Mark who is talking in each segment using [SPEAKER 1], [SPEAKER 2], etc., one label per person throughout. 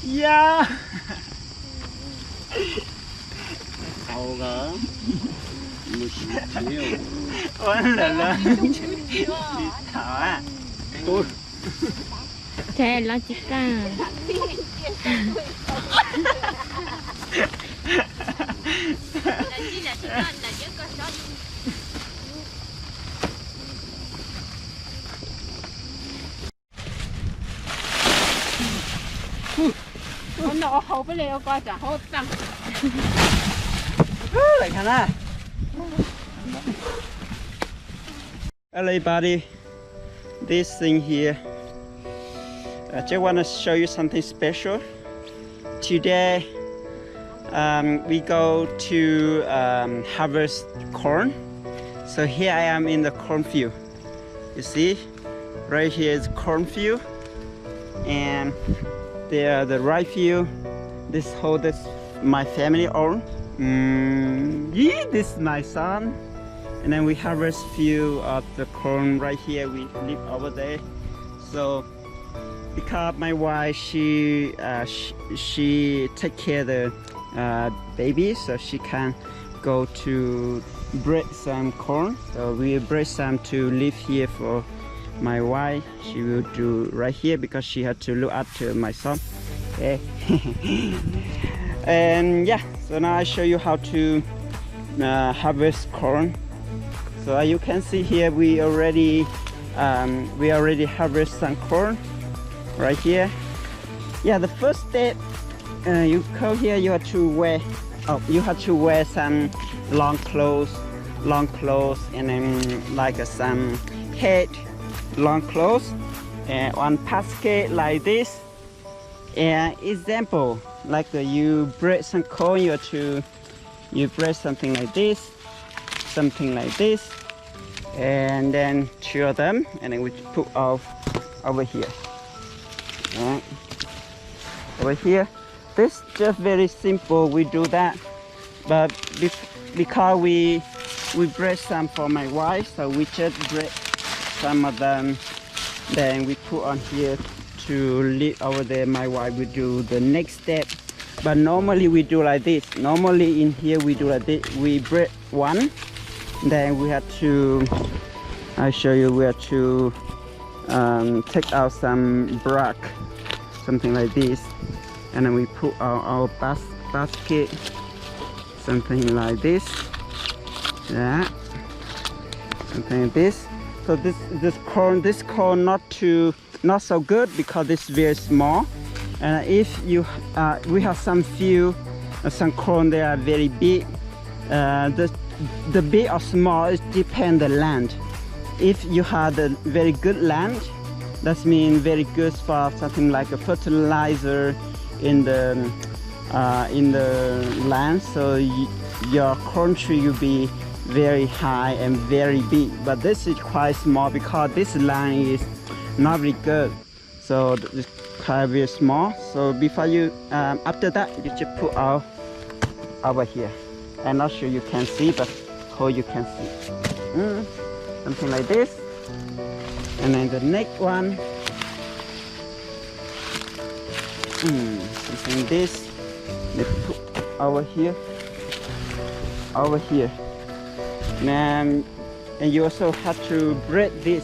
[SPEAKER 1] Yeah. Sầu gỡ. Nhiều. Ôi là đi thở à. Tôi.
[SPEAKER 2] Thế là chỉ cả.
[SPEAKER 3] nó hậu với leo coi chả hậu tăng
[SPEAKER 1] lại khả năng. Hello buddy, this thing here, I just want to show you something special. Today we go to harvest corn. So here I am in the cornfield. You see, right here is cornfield, and there the right field. This whole this my family own. Yeah, this is my son. And then we harvest few of the corn right here. We live over there. So because my wife she take care of the baby, so she can go to break some corn. So we break some to live here for my wife. She will do right here because she had to look after my son. Okay. And yeah, so now I show you how to harvest corn. So you can see here we already harvest some corn right here. Yeah, the first step, you come here, you have to wear some long clothes, and then like some head long clothes, and one basket like this. And example, like you break some corn, you break something like this, and then two of them, and then we put over here. Right. Over here, this just very simple. We do that, but because we break some for my wife, so we just break some of them, then we put on here to leave over there. My wife will do the next step, but normally we do like this. Normally in here we do like this. We break one, then we have to, I show you, we have to take out some bark, something like this, and then we put our basket, something like this. Yeah, something like this. So this corn not so good because it's very small. And if you we have some corn, they are very big. The big or small, it depends the land. If you have a very good land, that means very good for something like a fertilizer in the land. So your corn tree will be very high and very big. But this is quite small because this land is not very good. So it's quite very small. So before you after that, you just put over here. I'm not sure you can see, but how you can see. Something like this. And then the next one, something this. They put over here. And you also have to break this.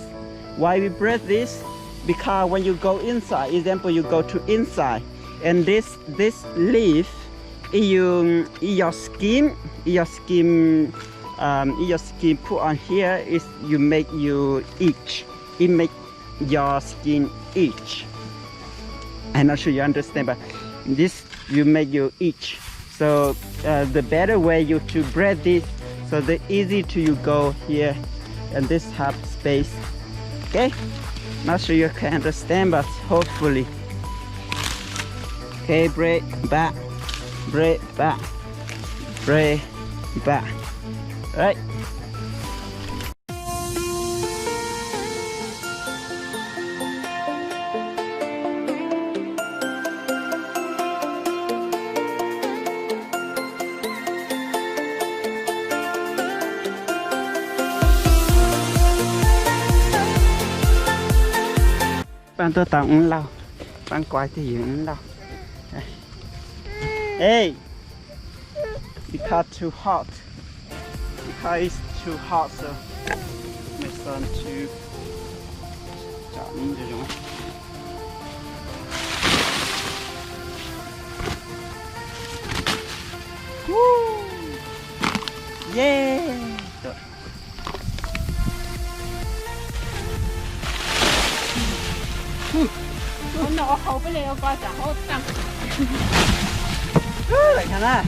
[SPEAKER 1] Why we break this? Because when you go inside, example, you go to inside, and this leaf, your skin put on here is you make you itch. It make your skin itch. I'm not sure you understand, but this you make you itch. So the better way you to break this, so the easy to you go here, and this have space. Okay, not sure you can understand, but hopefully. Okay, break back, break back, break back. Right. Bạn tôi tặng lâu, bạn quay thì gì lâu. Hey, because too hot. Because it's too hot, so my son to chọn in cho chúng. Woo! Yeah! Được.
[SPEAKER 3] Hôm nào hậu với lại coi chả hậu tăng.
[SPEAKER 1] Lại khả năng.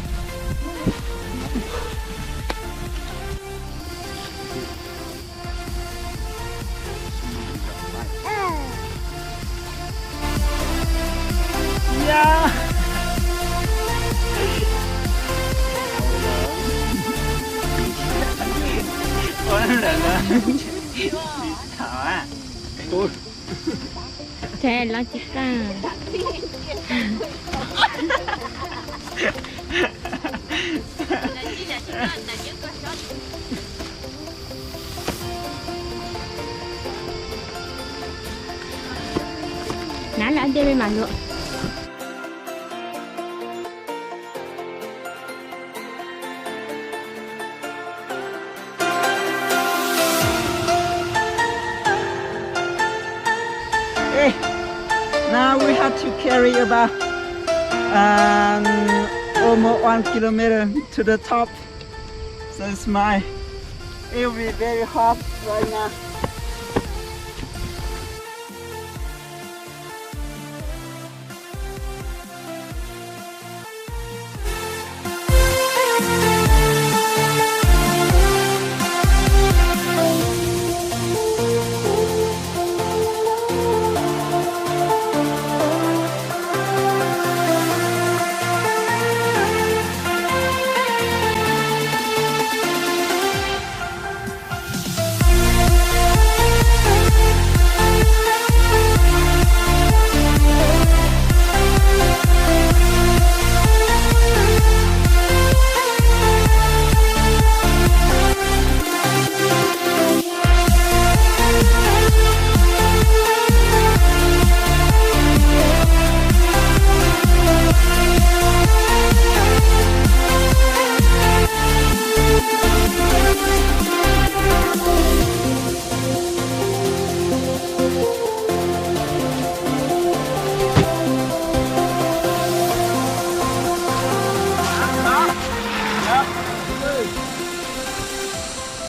[SPEAKER 1] Yeah! Ôi nó lần rồi. Thở à. Ui.
[SPEAKER 2] Thế là chỉ cả. Nãy là anh đi bên mạng nữa.
[SPEAKER 1] Now we have to carry about almost 1 kilometer to the top. So it will be very hot right now.